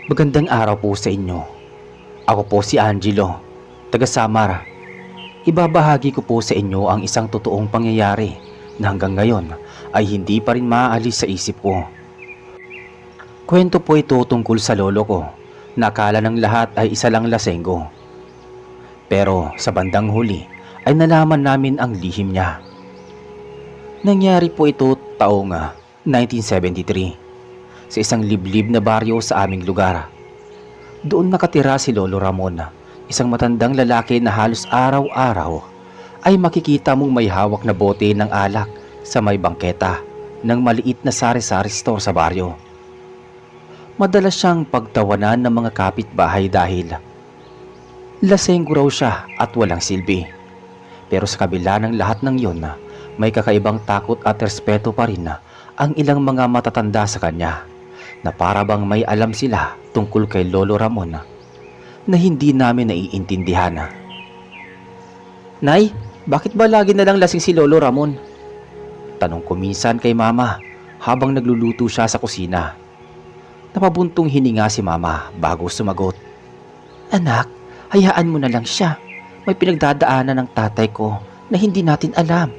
Magandang araw po sa inyo. Ako po si Angelo, taga Samar. Ibabahagi ko po sa inyo ang isang totoong pangyayari na hanggang ngayon ay hindi pa rin maaalis sa isip ko. Kwento po ito tungkol sa lolo ko na akala ng lahat ay isa lang lasenggo. Pero sa bandang huli ay nalaman namin ang lihim niya. Nangyari po ito taong 1973 sa isang liblib na baryo sa aming lugar. Doon nakatira si Lolo Ramon, isang matandang lalaki na halos araw-araw ay makikita mong may hawak na bote ng alak sa may bangketa ng maliit na sari-sari store sa baryo. Madalas siyang pagtawanan ng mga kapitbahay dahil lasenggo raw siya at walang silbi. Pero sa kabila ng lahat ng yon, may kakaibang takot at respeto pa rin ang ilang mga matatanda sa kanya, na para bang may alam sila tungkol kay Lolo Ramon na hindi namin naiintindihan. "Nay, bakit ba lagi na lang lasing si Lolo Ramon?" tanong ko minsan kay Mama habang nagluluto siya sa kusina. Napabuntong hininga si Mama bago sumagot. "Anak, hayaan mo na lang siya. May pinagdadaanan ng tatay ko na hindi natin alam.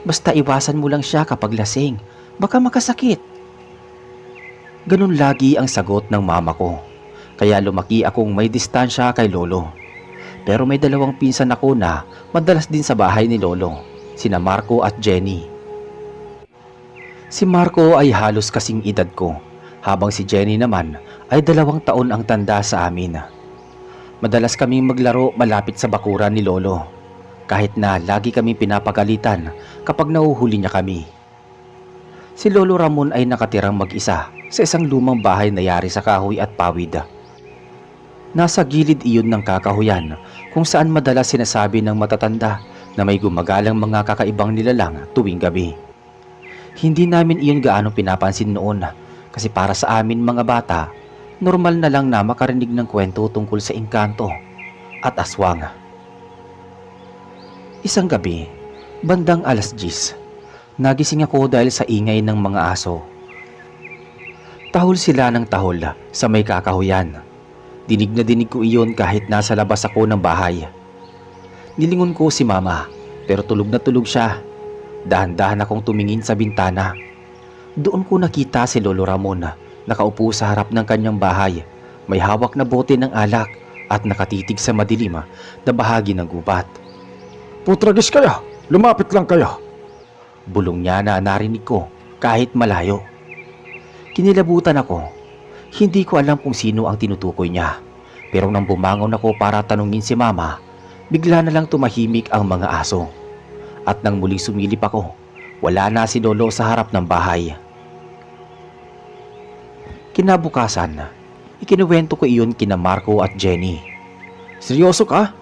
Basta iwasan mo lang siya kapag lasing. Baka makasakit." Ganun lagi ang sagot ng mama ko. Kaya lumaki akong may distansya kay Lolo. Pero may dalawang pinsan ako na madalas din sa bahay ni Lolo, sina Marco at Jenny. Si Marco ay halos kasing edad ko, habang si Jenny naman ay 2 taon ang tanda sa amin. Madalas kaming maglaro malapit sa bakuran ni Lolo, kahit na lagi kaming pinapagalitan kapag nahuhuli niya kami. Si Lolo Ramon ay nakatirang mag-isa sa isang lumang bahay na yari sa kahoy at pawid. Nasa gilid iyon ng kakahuyan kung saan madalas sinasabi ng matatanda na may gumagalang mga kakaibang nilalang tuwing gabi. Hindi namin iyon gaano pinapansin noon kasi para sa amin mga bata, normal na lang na makarinig ng kwento tungkol sa engkanto at aswang. Isang gabi, bandang 10:00, nagising ako dahil sa ingay ng mga aso. Tahol sila ng tahol sa may kakahuyan. Dinig na dinig ko iyon kahit nasa labas ako ng bahay. Nilingon ko si Mama pero tulog na tulog siya. Dahan-dahan akong tumingin sa bintana. Doon ko nakita si Lolo Ramon nakaupo sa harap ng kanyang bahay. May hawak na bote ng alak at nakatitig sa madilim na bahagi ng gubat. "Putragis kaya, lumapit lang kaya." Bulong niya na narinig ko kahit malayo. Kinilabutan ako. Hindi ko alam kung sino ang tinutukoy niya. Pero nang bumangon ako para tanungin si Mama, bigla na lang tumahimik ang mga aso. At nang muling sumilip ako, wala na si Lolo sa harap ng bahay. Kinabukasan, ikinuwento ko iyon kina Marco at Jenny. "Seryoso ka?"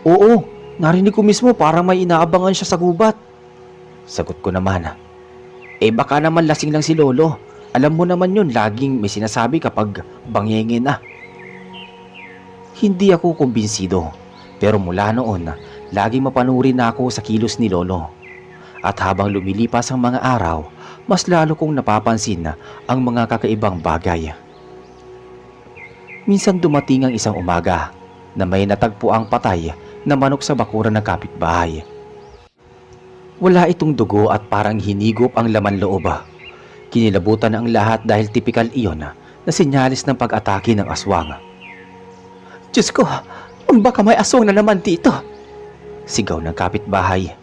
"Oo, narinig ko mismo parang may inaabangan siya sa gubat." Sagot ko naman. Baka naman lasing lang si Lolo. Alam mo naman yun, laging may sinasabi kapag bangengin na." Hindi ako kumbinsido, pero mula noon, laging mapanuri na ako sa kilos ni Lolo. At habang lumilipas ang mga araw, mas lalo kong napapansin ang mga kakaibang bagay. Minsan dumating ang isang umaga na may natagpo ang patay na manok sa bakuran ng kapitbahay. Wala itong dugo at parang hinigop ang laman loob. Kinilabutan ang lahat dahil tipikal iyon na sinyalis ng pag-atake ng aswang. "Diyos ko, baka may aswang na naman dito!" sigaw ng kapitbahay.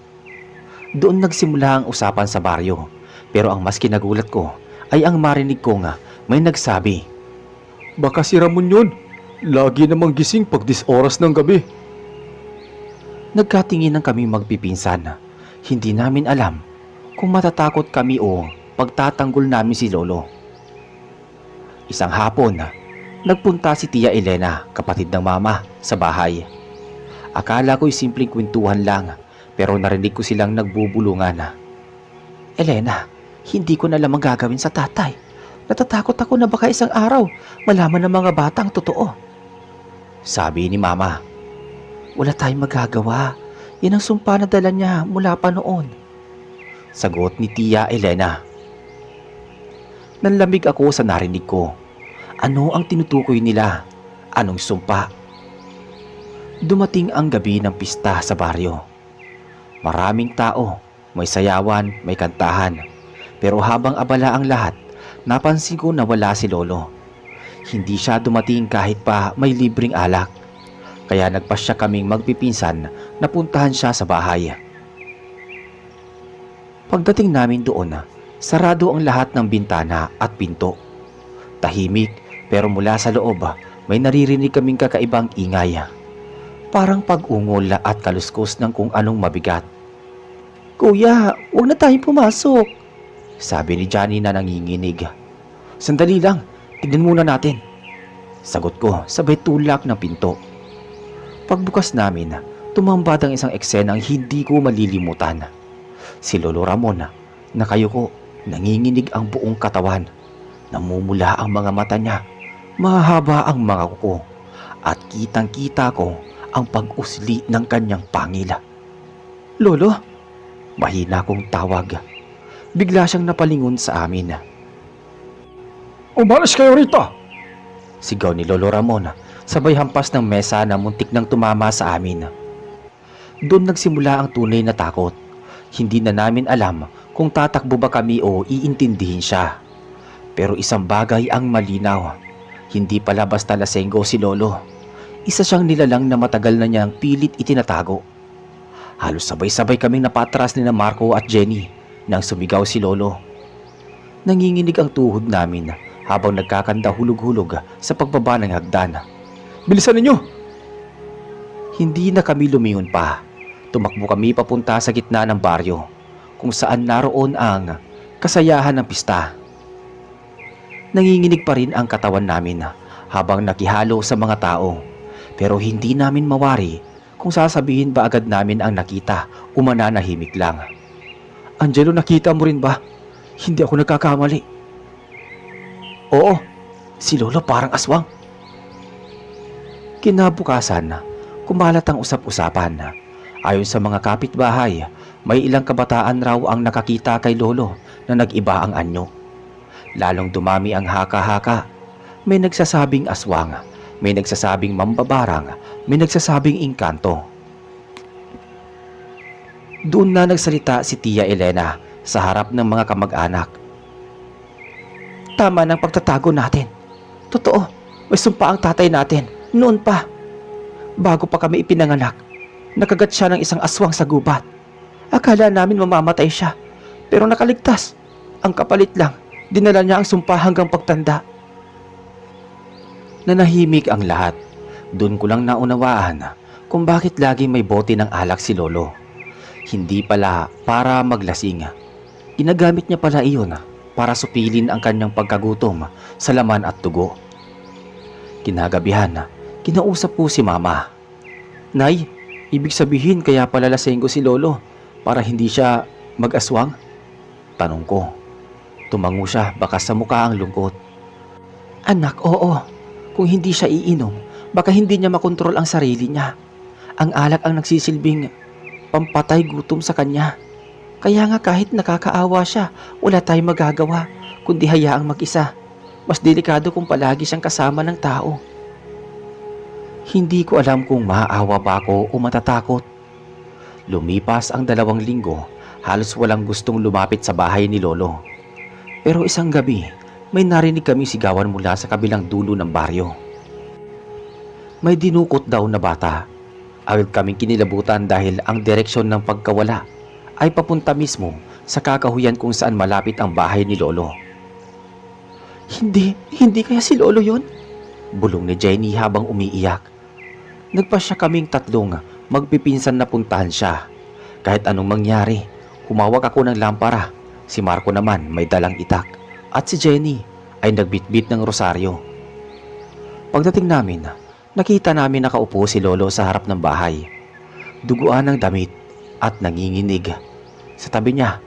Doon nagsimula ang usapan sa baryo, pero ang mas kinagulat ko ay ang marinig ko nga may nagsabi, "Baka si Ramon yun. Lagi namang gising pag 10 oras ng gabi." Nagkatingin ng kaming magpipinsan. Hindi namin alam kung matatakot kami o pagtatanggol namin si Lolo. Isang hapon, nagpunta si Tia Elena, kapatid ng Mama, sa bahay. Akala ko'y simpleng kwentuhan lang, pero narinig ko silang nagbubulungan. "Elena, hindi ko na alam ang gagawin sa tatay. Natatakot ako na baka isang araw malaman ng mga bata ang totoo." Sabi ni Mama. "Wala tayong magagawa. Yan ang sumpa na dala niya mula pa noon." Sagot ni Tia Elena. Nanlamig ako sa narinig ko. Ano ang tinutukoy nila? Anong sumpa? Dumating ang gabi ng pista sa baryo. Maraming tao, may sayawan, may kantahan. Pero habang abala ang lahat, napansin ko na wala si Lolo. Hindi siya dumating kahit pa may libreng alak. Kaya nagpasya kaming magpipinsan na puntahan siya sa bahay. Pagdating namin doon, sarado ang lahat ng bintana at pinto. Tahimik pero mula sa loob may naririnig kaming kakaibang ingay. Parang pag-ungol at kaluskos ng kung anong mabigat. "Kuya, huwag na tayong pumasok," sabi ni Johnny na nanginginig. "Sandali lang, tignan muna natin," sagot ko sabay tulak ng pinto. Pagbukas namin, tumambad ang isang eksenang hindi ko malilimutan. Si Lolo Ramon, nakayuko, nanginginig ang buong katawan. Namumula ang mga mata niya, mahaba ang mga kuko, at kitang-kita ko ang pag-usli ng kanyang pangil. "Lolo?" Mahina kong tawag. Bigla siyang napalingon sa amin. Umalis kayo rito! Sigaw ni Lolo Ramon, sabay hampas ng mesa na muntik nang tumama sa amin. Doon nagsimula ang tunay na takot. Hindi na namin alam kung tatakbo ba kami o iintindihin siya. Pero isang bagay ang malinaw. Hindi pala basta lasenggo si Lolo. Isa siyang nilalang na matagal na niyang pilit itinatago. Halos sabay-sabay kaming napatras ni na Marco at Jenny nang sumigaw si Lolo. Nanginginig ang tuhod namin habang nagkakanda hulog-hulog sa pagbaba ng hagdan. Bilisan ninyo! Hindi na kami lumingon pa. Tumakbo kami papunta sa gitna ng baryo kung saan naroon ang kasayahan ng pista. Nanginginig pa rin ang katawan namin habang nakihalo sa mga tao. Pero hindi namin mawari kung sasabihin ba agad namin ang nakita o mananahimik lang. Angelo, nakita mo rin ba? Hindi ako nagkakamali. Oo, si Lolo parang aswang. Kinabukasan, kumalat ang usap-usapan. Ayon sa mga kapitbahay, may ilang kabataan raw ang nakakita kay Lolo na nag-iba ang anyo. Lalong dumami ang haka-haka. May nagsasabing aswang, may nagsasabing mambabarang, may nagsasabing engkanto. Doon na nagsalita si Tia Elena sa harap ng mga kamag-anak. "Tama ng pagtatago natin. Totoo, may sumpa ang tatay natin noon pa. Bago pa kami ipinanganak, nakagat siya ng isang aswang sa gubat. Akala namin mamamatay siya, pero nakaligtas. Ang kapalit lang, dinala niya ang sumpa hanggang pagtanda." Nanahimik ang lahat. Doon ko lang naunawaan kung bakit lagi may bote ng alak si Lolo. Hindi pala para maglasing. Ginagamit niya pala iyon para supilin ang kanyang pagkagutom sa laman at dugo. Kinagabihan, kinausap ko si Mama. "Nay, ibig sabihin kaya pala lasenggo si Lolo para hindi siya mag-aswang?" Tanong ko. Tumango siya, baka sa mukha ang lungkot. "Anak, oo. Kung hindi siya iinom, baka hindi niya makontrol ang sarili niya. Ang alak ang nagsisilbing pampatay gutom sa kanya. Kaya nga kahit nakakaawa siya, wala tayong magagawa kundi hayaang mag-isa. Mas delikado kung palagi siyang kasama ng tao." Hindi ko alam kung maaawa ba ako o matatakot. Lumipas ang 2 linggo, halos walang gustong lumapit sa bahay ni Lolo. Pero isang gabi, may narinig kami sigawan mula sa kabilang dulo ng baryo. May dinukot daw na bata. Agad kaming kinilabutan dahil ang direksyon ng pagkawala ay papunta mismo sa kakahuyan kung saan malapit ang bahay ni Lolo. Hindi kaya si Lolo yon?" Bulong ni Jenny habang umiiyak. Nagpasya kaming tatlong magpipinsan na puntahan siya. Kahit anong mangyari, humawak ako ng lampara. Si Marco naman may dalang itak at si Jenny ay nagbitbit ng rosaryo. Pagdating namin, nakita namin nakaupo si Lolo sa harap ng bahay. Duguan ng damit at nanginginig. Sa tabi niya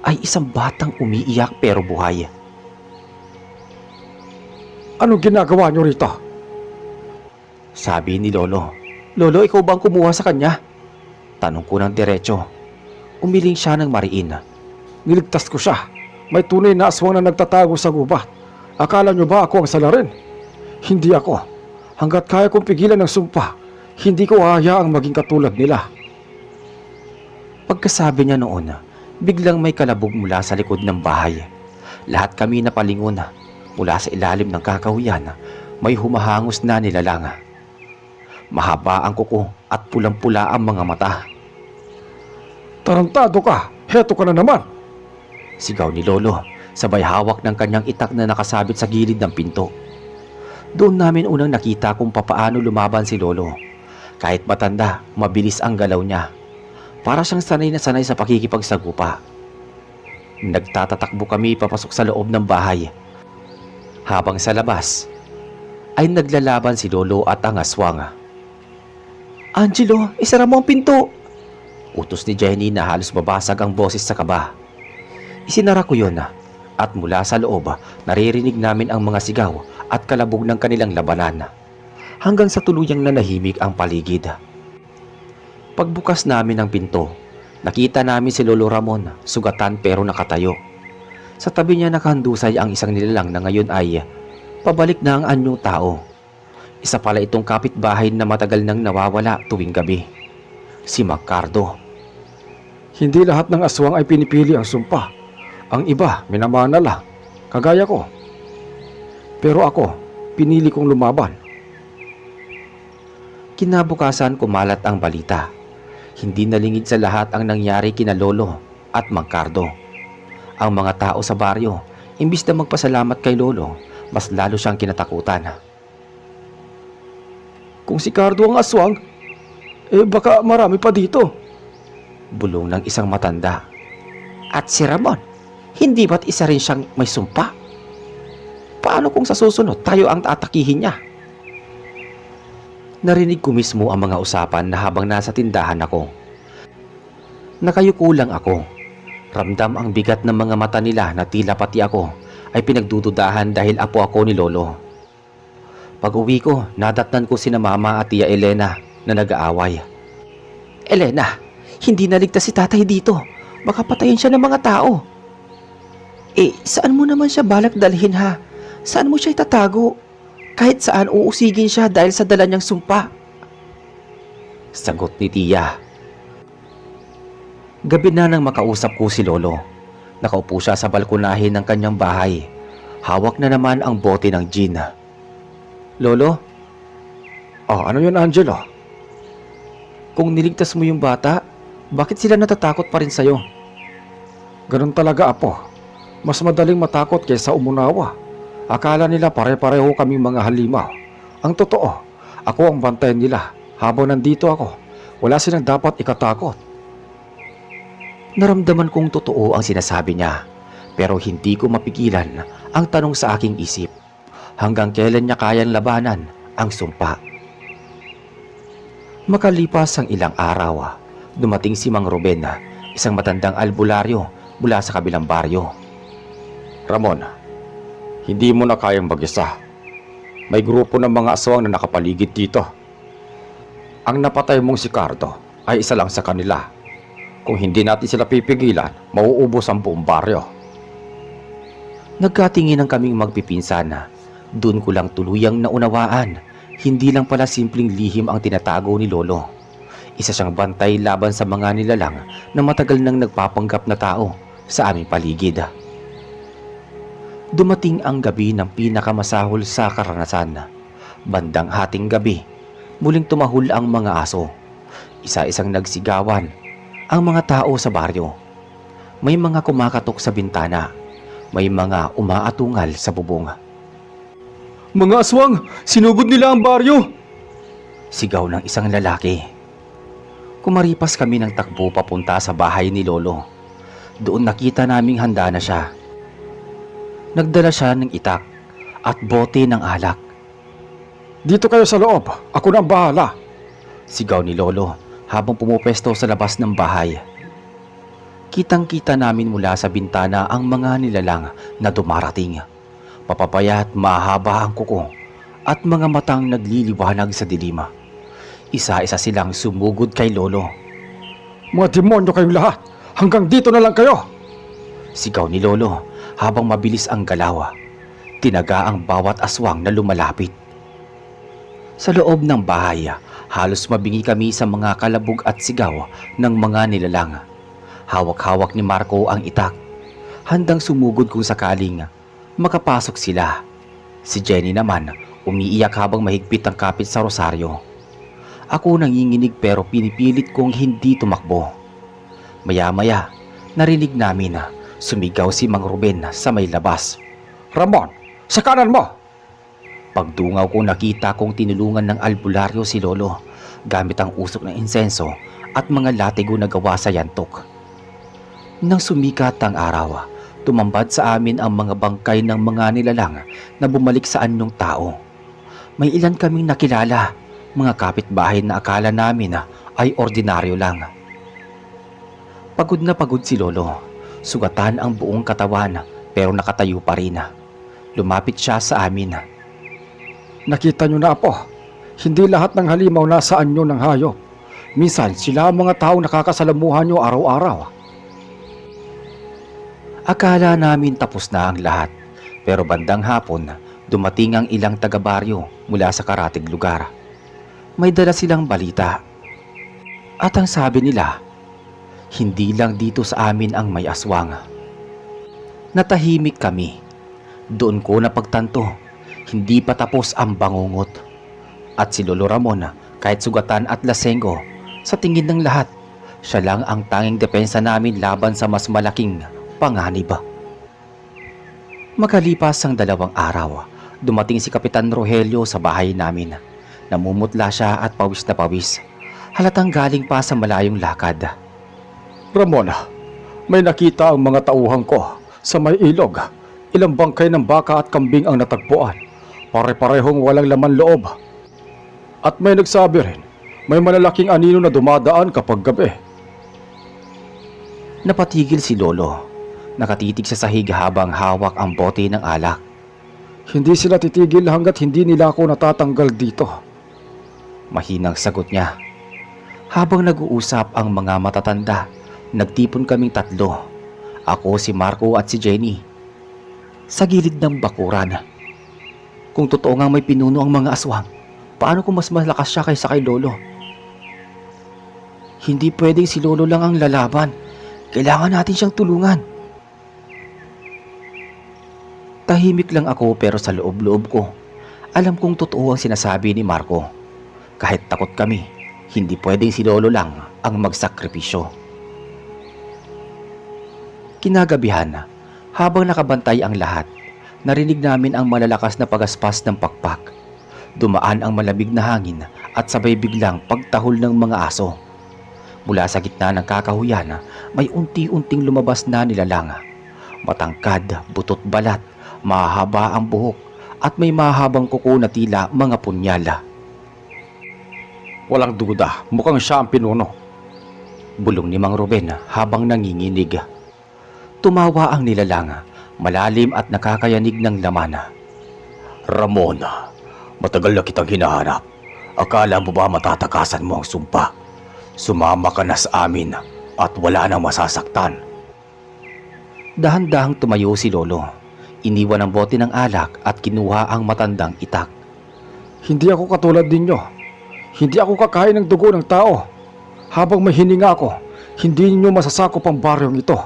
ay isang batang umiiyak pero buhay. Anong ginagawa niyo rito? Sabi ni Lolo. "Lolo, ikaw ba ang kumuha sa kanya?" Tanong ko ng diretso. Umiling siya ng mariin. Niligtas ko siya. May tunay na aswang na nagtatago sa gubat. Akala niyo ba ako ang salarin? Hindi ako. Hanggat kaya kong pigilan ng sumpa, hindi ko hahayaang maging katulad nila. Pagkasabi niya noon, biglang may kalabog mula sa likod ng bahay. Lahat kami napalingon. Mula sa ilalim ng kakahuyan, may humahangos na nilalang. Mahaba ang kuko at pulang-pula ang mga mata. Tarantado ka! Heto ka na naman! Sigaw ni Lolo, sabay hawak ng kanyang itak na nakasabit sa gilid ng pinto. Doon namin unang nakita kung papaano lumaban si Lolo. Kahit matanda, mabilis ang galaw niya. Para siyang sanay na sanay sa pakikipagsagupa. Nagtatatakbo kami papasok sa loob ng bahay. Habang sa labas, ay naglalaban si Lolo at ang aswang. "Angelo, isara mo ang pinto!" Utos ni Jenny na halos mabasag ang boses sa kaba. Isinara ko yun at mula sa loob naririnig namin ang mga sigaw at kalabog ng kanilang labanan. Hanggang sa tuluyang nanahimik ang paligid. Pagbukas namin ng pinto, nakita namin si Lolo Ramon, sugatan pero nakatayo. Sa tabi niya nakahandusay ang isang nilalang na ngayon ay pabalik na ang anyong tao. Isa pala itong kapitbahay na matagal nang nawawala tuwing gabi. Si Magcardo. Hindi lahat ng aswang ay pinipili ang sumpa. Ang iba, minamana lang. Kagaya ko. Pero ako, pinili kong lumaban. Kinabukasan kumalat ang balita. Hindi nalingid sa lahat ang nangyari kina Lolo at Magcardo. Ang mga tao sa baryo, imbis na magpasalamat kay Lolo, mas lalo siyang kinatakutan. Kung si Cardo ang aswang, baka marami pa dito. Bulong ng isang matanda. At si Ramon, hindi ba't isa rin siyang may sumpa? Paano kung sa susunod tayo ang tatakihin niya? Narinig ko mismo ang mga usapan na habang nasa tindahan ako. Nakayuko lang ako. Ramdam ang bigat ng mga mata nila na tila pati ako ay pinagdududahan dahil apo ako ni Lolo. Pag uwi ko, nadatnan ko sina Mama at Tia Elena na nag-aaway. "Elena, hindi naligtas si tatay dito. Baka patayin siya ng mga tao." Saan mo naman siya balak dalhin ha? Saan mo siya itatago? Kahit saan uusigin siya dahil sa dala niyang sumpa. Sagot ni Tia. Gabi na nang makausap ko si Lolo. Nakaupo siya sa balkonahe ng kanyang bahay. Hawak na naman ang bote ng gin. "Lolo?" Ano yun, Angelo? "Kung niligtas mo yung bata, bakit sila natatakot pa rin sa'yo?" Ganun talaga, apo. Mas madaling matakot kaysa umunawa. Akala nila pare-pareho kaming mga halimaw. Ang totoo, ako ang bantayan nila. Habang nandito ako, wala silang dapat ikatakot. Naramdaman kong totoo ang sinasabi niya, pero hindi ko mapigilan ang tanong sa aking isip. Hanggang kailan niya kayang labanan ang sumpa? Makalipas ang ilang araw, dumating si Mang Ruben, isang matandang albularyo mula sa kabilang baryo. Ramon, hindi mo na kayang mag-isa. May grupo ng mga aswang na nakapaligid dito. Ang napatay mong si Cardo ay isa lang sa kanila. Kung hindi natin sila pipigilan, mauubos ang buong baryo. Nagkatingin ang kaming magpipinsan. Doon ko lang tuluyang naunawaan. Hindi lang pala simpleng lihim ang tinatago ni Lolo. Isa siyang bantay laban sa mga nilalang na matagal nang nagpapanggap na tao sa aming paligid. Dumating ang gabi ng pinakamasahol sa karanasan. Bandang hating gabi, muling tumahol ang mga aso. Isa-isang nagsigawan ang mga tao sa baryo. May mga kumakatok sa bintana. May mga umaatungal sa bubong. Mga aswang! Sinugod nila ang baryo! Sigaw ng isang lalaki. Kumaripas kami ng takbo papunta sa bahay ni Lolo. Doon nakita naming handa na siya. Nagdala siya ng itak at bote ng alak. Dito kayo sa loob. Ako na ang bahala. Sigaw ni Lolo habang pumupesto sa labas ng bahay. Kitang-kita namin mula sa bintana ang mga nilalang na dumarating. Papapayat, mahaba ang kuko at mga matang nagliliwanag sa dilim. Isa-isa silang sumugod kay Lolo. Mga demonyo kayong lahat! Hanggang dito na lang kayo! Sigaw ni Lolo habang mabilis ang galaw. Tinaga ang bawat aswang na lumalapit. Sa loob ng bahay, halos mabingi kami sa mga kalabog at sigaw ng mga nilalang. Hawak-hawak ni Marco ang itak, handang sumugod kung sakaling makapasok sila. Si Jenny naman umiiyak habang mahigpit ang kapit sa rosaryo. Ako nanginginig pero pinipilit kong hindi tumakbo. Maya-maya, narinig namin na sumigaw si Mang Ruben sa may labas. Ramon, sa kanan mo! Pagdungaw ko nakita kong tinulungan ng albularyo si Lolo gamit ang usok ng insenso at mga latigo na gawa sa yantok. Nang sumikat ang araw, tumambad sa amin ang mga bangkay ng mga nilalang na bumalik sa anyong tao. May ilan kaming nakilala, mga kapitbahay na akala namin ay ordinaryo lang. Pagod na pagod si Lolo, sugatan ang buong katawan pero nakatayo pa rin. Lumapit siya sa amin. Nakita nyo na po, hindi lahat ng halimaw nasa anyo ng hayop. Minsan sila ang mga taong nakakasalamuhan nyo araw-araw. Akala namin tapos na ang lahat, pero bandang hapon dumating ang ilang taga-baryo mula sa karatig lugar. May dala silang balita. At ang sabi nila, hindi lang dito sa amin ang may aswang. Natahimik kami. Doon ko napagtanto, hindi pa tapos ang bangungot. At si Lolo Ramon, kahit sugatan at lasenggo, sa tingin ng lahat, siya lang ang tanging depensa namin laban sa mas malaking panganib. Makalipas ang 2 araw, dumating si Kapitan Rogelio sa bahay namin. Namumutla siya at pawis na pawis. Halatang galing pa sa malayong lakad. Ramon, may nakita ang mga tauhan ko sa may ilog. Ilang bangkay ng baka at kambing ang natagpuan. Pare-parehong walang laman loob. At may nagsabi rin, may malalaking anino na dumadaan kapag gabi. Napatigil si Lolo. Nakatitig sa sahig habang hawak ang bote ng alak. Hindi sila titigil hanggat hindi nila ako natatanggal dito. Mahinang sagot niya. Habang nag-uusap ang mga matatanda, nagtipon kaming 3. Ako, si Marco at si Jenny. Sa gilid ng bakuran. Kung totoo nga may pinuno ang mga aswang, paano kung mas malakas siya kaysa kay Lolo? Hindi pwedeng si Lolo lang ang lalaban. Kailangan natin siyang tulungan. Tahimik lang ako pero sa loob-loob ko, alam kong totoo ang sinasabi ni Marco. Kahit takot kami, hindi pwedeng si Lolo lang ang magsakripisyo. Kinagabihan, habang nakabantay ang lahat, narinig namin ang malalakas na pagaspas ng pakpak. Dumaan ang malamig na hangin at sabay biglang pagtahol ng mga aso. Mula sa gitna ng kakahuyan, may unti-unting lumabas na nilalang. Matangkad, butot balat, mahaba ang buhok at may mahabang kuko na tila mga punyala. Walang duda, mukhang siya ang pinuno. Bulong ni Mang Ruben habang nanginginig. Tumawa ang nilalang, malalim at nakakayanig ng laman. Ramon, matagal na kitang hinahanap. Akala mo ba matatakasan mo ang sumpa? Sumama ka na sa amin at wala nang masasaktan. Dahan-dahang tumayo si Lolo. Iniwan ang bote ng alak at kinuha ang matandang itak. Hindi ako katulad ninyo. Hindi ako kakain ng dugo ng tao. Habang may hininga ako, hindi ninyo masasakop ang baryong ito.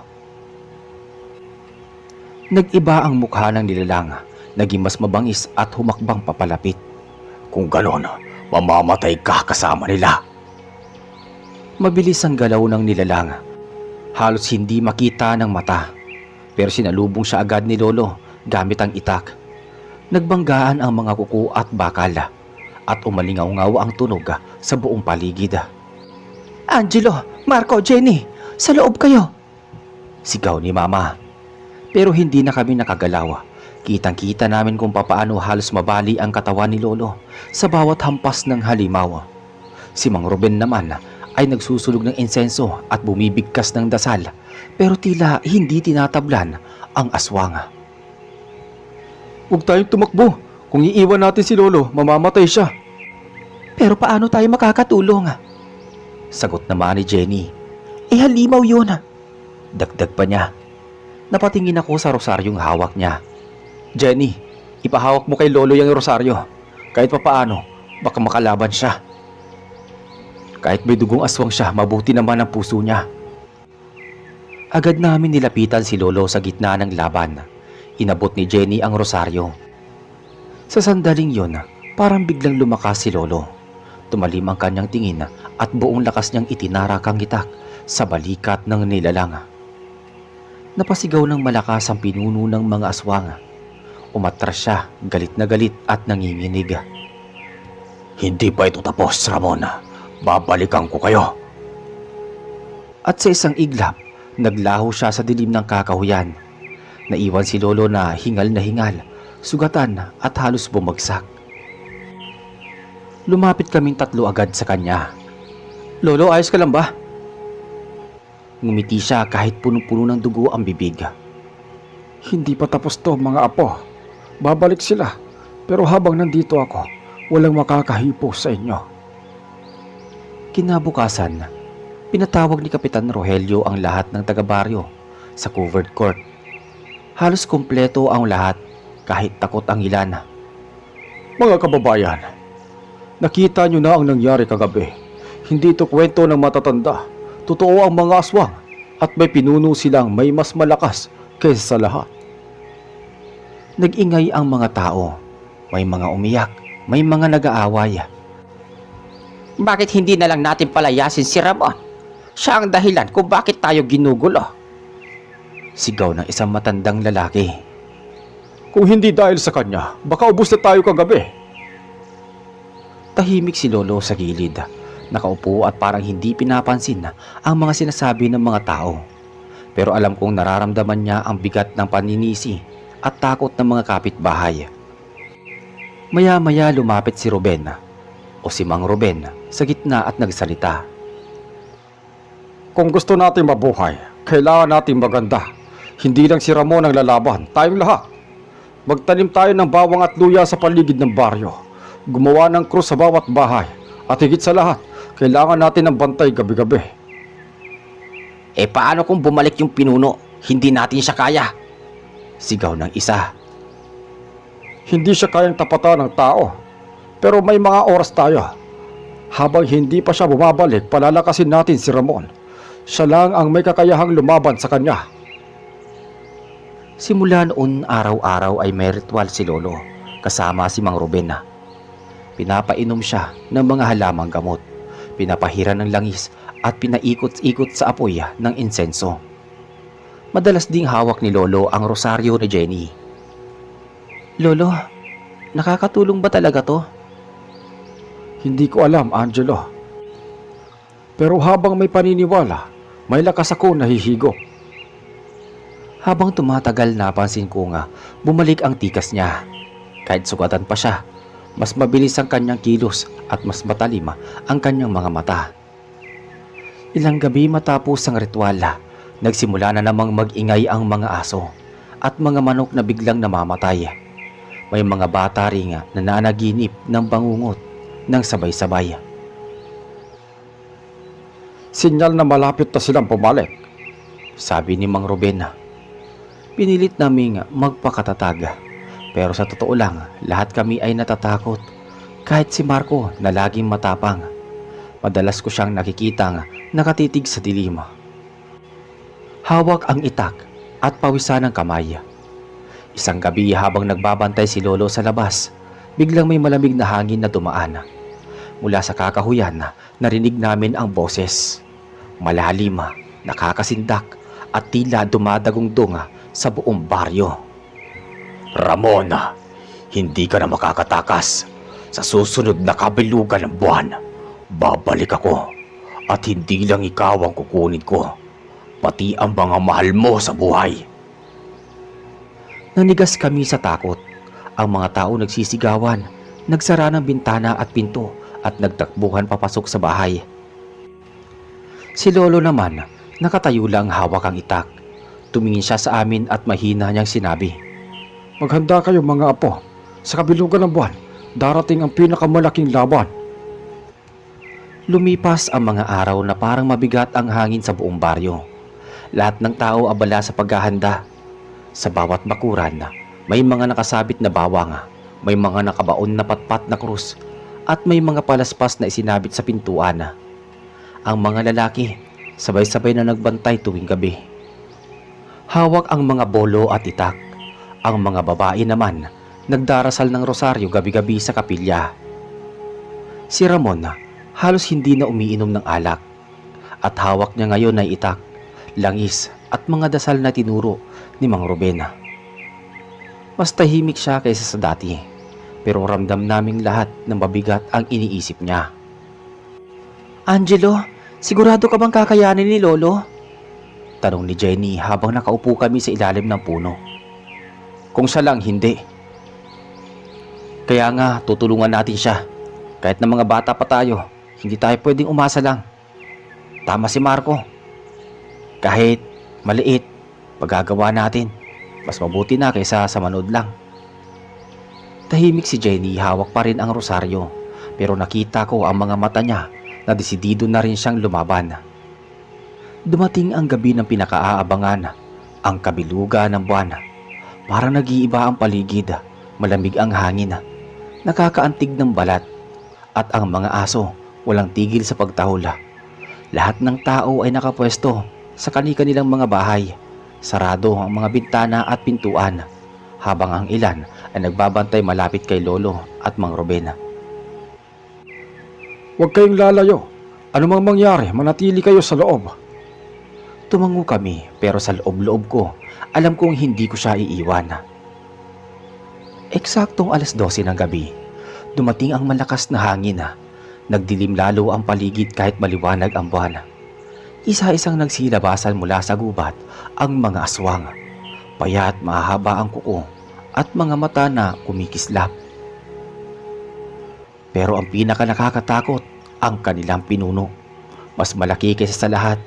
Nag-iba ang mukha ng nilalang, naging mas mabangis at humakbang papalapit. Kung ganon, mamamatay ka kasama nila. Mabilis ang galaw ng nilalang. Halos hindi makita ng mata. Pero sinalubong siya agad ni Lolo gamit ang itak. Nagbanggaan ang mga kuko at bakal at umalingaw-ngaw ang tunog sa buong paligid. Angelo, Marco, Jenny, sa loob kayo! Sigaw ni Mama. Pero hindi na kami nakagalaw. Kitang-kita namin kung papaano halos mabali ang katawan ni Lolo sa bawat hampas ng halimaw. Si Mang Ruben naman ay nagsusulog ng insenso at bumibigkas ng dasal, pero tila hindi tinatablan ang aswang. Huwag tayong tumakbo. Kung iiwan natin si Lolo, mamamatay siya. Pero paano tayo makakatulong? Sagot naman ni Jenny. Halimaw yun. Dagdag pa niya. Napatingin ako sa rosaryong hawak niya. Jenny, ipahawak mo kay Lolo yung rosaryo. Kahit papaano, Baka makalaban siya. Kahit may dugong aswang siya, mabuti naman ang puso niya. Agad namin nilapitan si Lolo sa gitna ng laban. Inabot ni Jenny ang rosaryo. Sa sandaling yon, parang biglang lumakas si Lolo. Tumalim ang kanyang tingin at buong lakas niyang itinarak ang itak sa balikat ng nilalang. Napasigaw ng malakas ang pinuno ng mga aswang. Umatras siya, galit na galit at nanginginig. Hindi pa ito tapos, Ramon. Babalikan ko kayo. At sa isang iglap, naglaho siya sa dilim ng kakahuyan. Naiwan si Lolo na hingal, sugatan at halos bumagsak. Lumapit kaming tatlo agad sa kanya. Lolo, ayos ka lang ba? Ngumiti siya kahit punong-puno ng dugo ang bibig. Hindi pa tapos to, mga apo. Babalik sila. Pero habang nandito ako, walang makakahipo sa inyo. Kinabukasan, pinatawag ni Kapitan Rogelio ang lahat ng taga-baryo sa covered court. Halos kumpleto ang lahat, kahit takot ang ilan. Mga kababayan, nakita nyo na ang nangyari kagabi. Hindi ito kwento ng matatanda. Totoo ang mga aswang at may pinuno silang may mas malakas kaysa sa lahat. Nag-ingay ang mga tao. May mga umiyak, may mga nag-aaway. Bakit hindi na lang natin palayasin si Ramon? Siya ang dahilan kung bakit tayo ginugulo. Sigaw ng isang matandang lalaki. Kung hindi dahil sa kanya, baka ubos na tayo kagabi. Tahimik si Lolo sa gilid. Nakaupo at parang hindi pinapansin ang mga sinasabi ng mga tao. Pero alam kong nararamdaman niya ang bigat ng paninisi at takot ng mga kapitbahay. Maya-maya lumapit si Ruben o si Mang Ruben sa gitna at nagsalita. Kung gusto natin mabuhay, kailangan natin maganda. Hindi lang si Ramon ang lalaban, tayong lahat. Magtanim tayo ng bawang at luya sa paligid ng baryo. Gumawa ng krus sa bawat bahay. At higit sa lahat, kailangan natin ng bantay gabi-gabi. Paano kung bumalik yung pinuno? Hindi natin siya kaya. Sigaw ng isa. Hindi siya kayang tapatan ng tao. Pero may mga oras tayo. Habang hindi pa siya bumabalik, palalakasin natin si Ramon. Siya lang ang may kakayahang lumaban sa kanya. Simula noon, araw-araw ay may ritual si Lolo kasama si Mang Ruben. Pinapainom siya ng mga halamang gamot, pinapahiran ng langis at pinaikot-ikot sa apoy ng insenso. Madalas ding hawak ni Lolo ang rosaryo ni Jenny. Lolo, nakakatulong ba talaga to? Hindi ko alam, Angelo. Pero habang may paniniwala, may lakas ako nahihigop. Habang tumatagal, napansin ko nga bumalik ang tikas niya. Kahit sugatan pa siya, mas mabilis ang kanyang kilos at mas matalim ang kanyang mga mata. Ilang gabi matapos ang ritual, nagsimula na namang mag-ingay ang mga aso at mga manok na biglang namamatay. May mga bata rin na nananaginip ng bangungot ng sabay-sabay. Sinyal na malapit na silang pumalik, sabi ni Mang Ruben. Pinilit naming magpakatatag. Pero sa totoo lang, lahat kami ay natatakot. Kahit si Marco na laging matapang. Madalas ko siyang nakikitang nakatitig sa dilim. Hawak ang itak at pawisan ng kamay. Isang gabi habang nagbabantay si Lolo sa labas, biglang may malamig na hangin na dumaan. Mula sa kakahuyan, narinig namin ang boses. Malalim, nakakasindak at tila dumadagong-dung sa buong baryo. Ramon, hindi ka na makakatakas. Sa susunod na kabilugan ng buwan, babalik ako. At hindi lang ikaw ang kukunin ko, pati ang mga mahal mo sa buhay. Nanigas kami sa takot. Ang mga tao nagsisigawan, nagsara ng bintana at pinto at nagtakbuhan papasok sa bahay. Si Lolo naman, nakatayo lang hawak ang itak. Tumingin siya sa amin at mahina niyang sinabi, Maghanda kayo mga apo. Sa kabilugan ng buwan, darating ang pinakamalaking laban. Lumipas ang mga araw na parang mabigat ang hangin sa buong baryo. Lahat ng tao abala sa paghahanda. Sa bawat bakuran, may mga nakasabit na bawang, may mga nakabaon na patpat na krus, at may mga palaspas na isinabit sa pintuan. Ang mga lalaki sabay-sabay na nagbantay tuwing gabi. Hawak ang mga bolo at itak. Ang mga babae naman nagdarasal ng rosaryo gabi-gabi sa kapilya. Si Ramon halos hindi na umiinom ng alak at hawak niya ngayon ay itak, langis at mga dasal na tinuro ni Mang Ruben. Mas tahimik siya kaysa sa dati, pero ramdam naming lahat ng mabigat ang iniisip niya. Angelo, sigurado ka bang kakayanin ni Lolo? Tanong ni Jenny habang nakaupo kami sa ilalim ng puno. Kung siya lang, hindi. Kaya nga, tutulungan natin siya. Kahit na mga bata pa tayo, hindi tayo pwedeng umasa lang. Tama si Marco. Kahit maliit, pagagawa natin. Mas mabuti na kaysa sa manood lang. Tahimik si Jenny, hawak pa rin ang rosaryo. Pero nakita ko ang mga mata niya na desidido na rin siyang lumaban. Dumating ang gabi ng pinakaaabangan, ang kabilugan ng buwan. Parang nag-iiba ang paligid, malamig ang hangin, nakakaantig ng balat, at ang mga aso walang tigil sa pagtahol. Lahat ng tao ay nakapwesto sa kani-kanilang mga bahay. Sarado ang mga bintana at pintuan, habang ang ilan ay nagbabantay malapit kay Lolo at Mang Ruben. Huwag kayong lalayo. Ano mang mangyari, manatili kayo sa loob. Tumango kami, pero sa loob-loob ko, alam kong hindi ko siya iiwan. Eksaktong 12:00 ng gabi, dumating ang malakas na hangin. Nagdilim lalo ang paligid kahit maliwanag ang buwan. Isa-isang nagsilabasan mula sa gubat ang mga aswang. Payat mahaba ang kuko at mga mata na kumikislap. Pero ang pinaka nakakatakot, ang kanilang pinuno. Mas malaki kaysa sa lahat,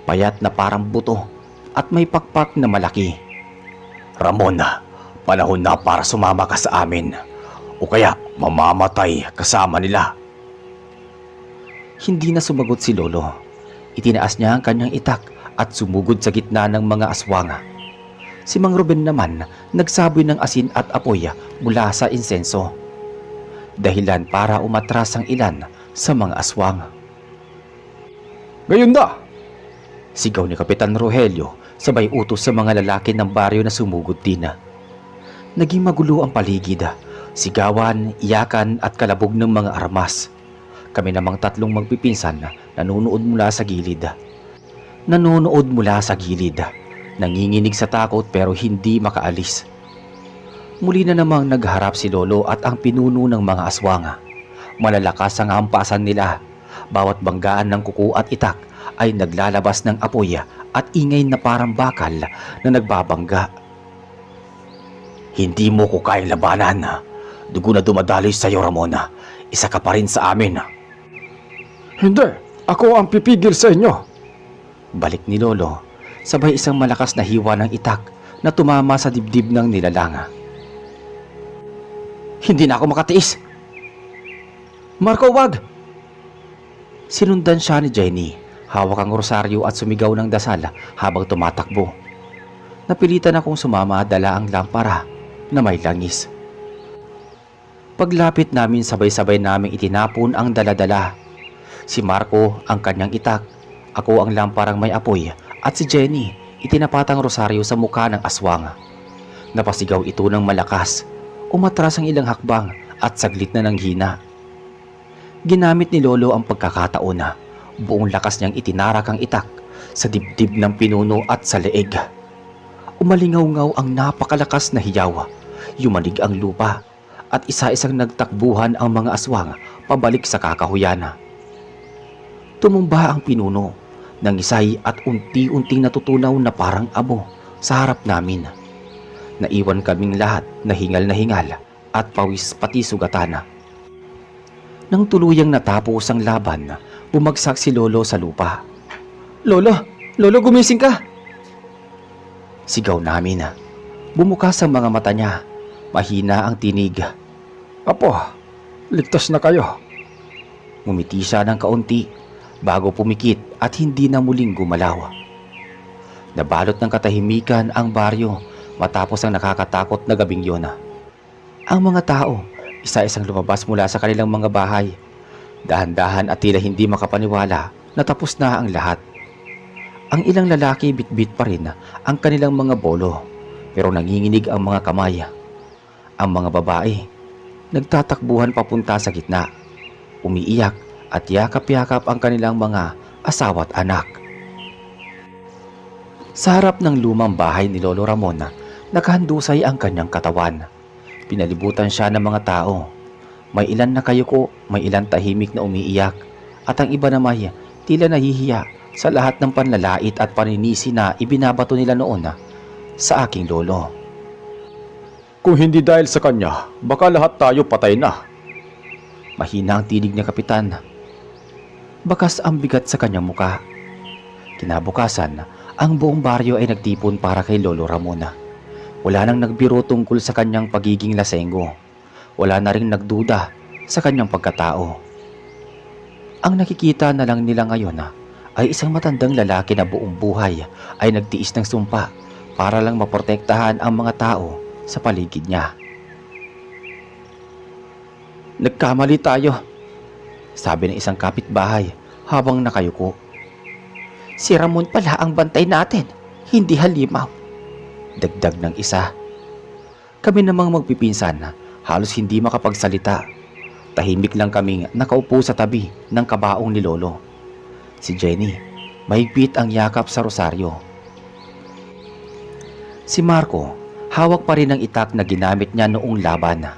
payat na parang buto at may pakpak na malaki. Ramon, panahon na para sumama ka sa amin o kaya mamamatay kasama nila. Hindi na sumagot si Lolo. Itinaas niya ang kanyang itak at sumugod sa gitna ng mga aswang. Si Mang Ruben naman nagsaboy ng asin at apoy mula sa insenso. Dahilan para umatras ang ilan sa mga aswang. Ngayon na! Sigaw ni Kapitan Rogelio sabay utos sa mga lalaki ng baryo na sumugod din. Naging magulo ang paligid. Sigawan, iyakan at kalabog ng mga armas. Kami namang tatlong magpipinsan nanonood mula sa gilid. Nanginginig sa takot pero hindi makaalis. Muli na namang nagharap si Lolo at ang pinuno ng mga aswang. Malalakas ang hampasan nila. Bawat banggaan ng kuko at itak ay naglalabas ng apoy at ingay na parang bakal na nagbabangga. Hindi mo ko kayang labanan. Dugo na dumadaloy sa iyo, Ramon. Isa ka pa rin sa amin. Hindi! Ako ang pipigil sa inyo! Balik ni Lolo, sabay isang malakas na hiwa ng itak na tumama sa dibdib ng nilalang. Hindi na ako makatiis! Marco, wag! Sinundan siya ni Jenny, hawak ang rosaryo at sumigaw ng dasal habang tumatakbo. Napilitan akong sumama, dala ang lampara na may langis. Paglapit namin, sabay-sabay naming itinapon ang daladala. Si Marco ang kanyang itak, ako ang lamparang may apoy, at si Jenny itinapatang rosaryo sa mukha ng aswang. Napasigaw ito ng malakas, umatras ang ilang hakbang at saglit na nanghina. Ginamit ni Lolo ang pagkakataon na buong lakas niyang itinarak ang itak sa dibdib ng pinuno at sa leeg. Umalingaw-ngaw ang napakalakas na hiyaw, yumanig ang lupa at isa-isang nagtakbuhan ang mga aswang pabalik sa kakahuyan. Tumumba ang pinuno ng isay at unti-unting natutunaw na parang abo sa harap namin. Naiwan kaming lahat na hingal at pawis pati sugatan. Nang tuluyang natapos ang laban, bumagsak si Lolo sa lupa. Lolo! Lolo, gumising ka! Sigaw namin. Bumukas ang mga mata niya. Mahina ang tinig. Apo, ligtas na kayo. Ngumiti siya ng kaunti bago pumikit at hindi na muling gumalaw. Nabalot ng katahimikan ang baryo matapos ang nakakatakot na gabing yun. Ang mga tao Isa-isang lumabas mula sa kanilang mga bahay. Dahan-dahan at tila hindi makapaniwala na tapos na ang lahat. Ang ilang lalaki bitbit pa rin ang kanilang mga bolo, pero nanginginig ang mga kamay. Ang mga babae, nagtatakbuhan papunta sa gitna, umiiyak at yakap-yakap ang kanilang mga asawa't anak. Sa harap ng lumang bahay ni Lolo Ramon, nakahandusay ang kanyang katawan. Pinalibutan siya ng mga tao. May ilan na kayuko, may ilan tahimik na umiiyak, at ang iba naman tila nahihiya sa lahat ng panlalait at paninisi na ibinabato nila noon sa aking lolo. Kung hindi dahil sa kanya, baka lahat tayo patay na. Mahina ang tinig ni Kapitan. Bakas ang bigat sa kanyang muka. Kinabukasan, ang buong baryo ay nagtipon para kay Lolo Ramon. Wala nang nagbiro tungkol sa kanyang pagiging lasenggo. Wala na ring nagduda sa kanyang pagkatao. Ang nakikita na lang nila ngayon ay isang matandang lalaki na buong buhay ay nagtiis ng sumpa para lang maprotektahan ang mga tao sa paligid niya. "Nagkamali tayo," sabi ng isang kapitbahay habang nakayuko. "Si Ramon pala ang bantay natin, hindi halimaw," dagdag ng isa. Kami namang magpipinsan halos hindi makapagsalita. Tahimik lang kaming nakaupo sa tabi ng kabaong ni Lolo. Si Jenny, mahigpit ang yakap sa rosaryo. Si Marco, hawak pa rin ang itak na ginamit niya noong laban.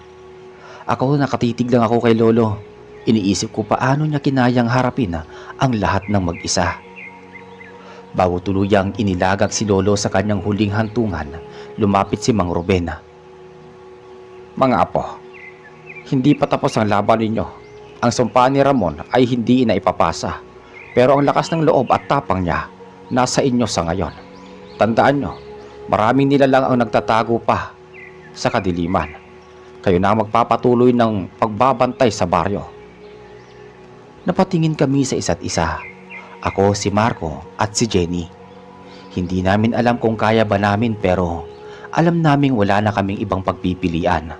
Ako, nakatitig lang ako kay Lolo. Iniisip ko paano niya kinayang harapin ang lahat ng mag-isa. Bago tuluyang inilagak si Lolo sa kanyang huling hantungan, lumapit si Mang Ruben. Mga apo, hindi pa tapos ang laban ninyo. Ang sumpa ni Ramon ay hindi na ipapasa, pero ang lakas ng loob at tapang niya nasa inyo sa ngayon. Tandaan nyo, maraming nilalang ang nagtatago pa sa kadiliman. Kayo na ang magpapatuloy ng pagbabantay sa baryo. Napatingin kami sa isa't isa. Ako, si Marco at si Jenny. Hindi namin alam kung kaya ba namin, pero alam naming wala na kaming ibang pagpipilian.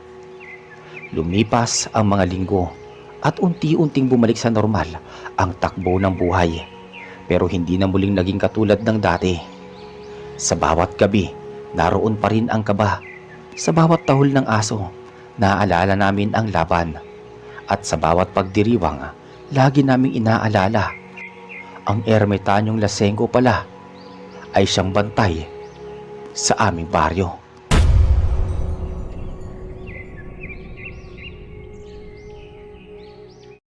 Lumipas ang mga linggo at unti-unting bumalik sa normal ang takbo ng buhay, pero hindi na muling naging katulad ng dati. Sa bawat gabi, naroon pa rin ang kaba. Sa bawat tahol ng aso, naaalala namin ang laban. At sa bawat pagdiriwang, lagi naming inaalala, ang ermitanyong lasenggo pala ay siyang bantay sa aming baryo.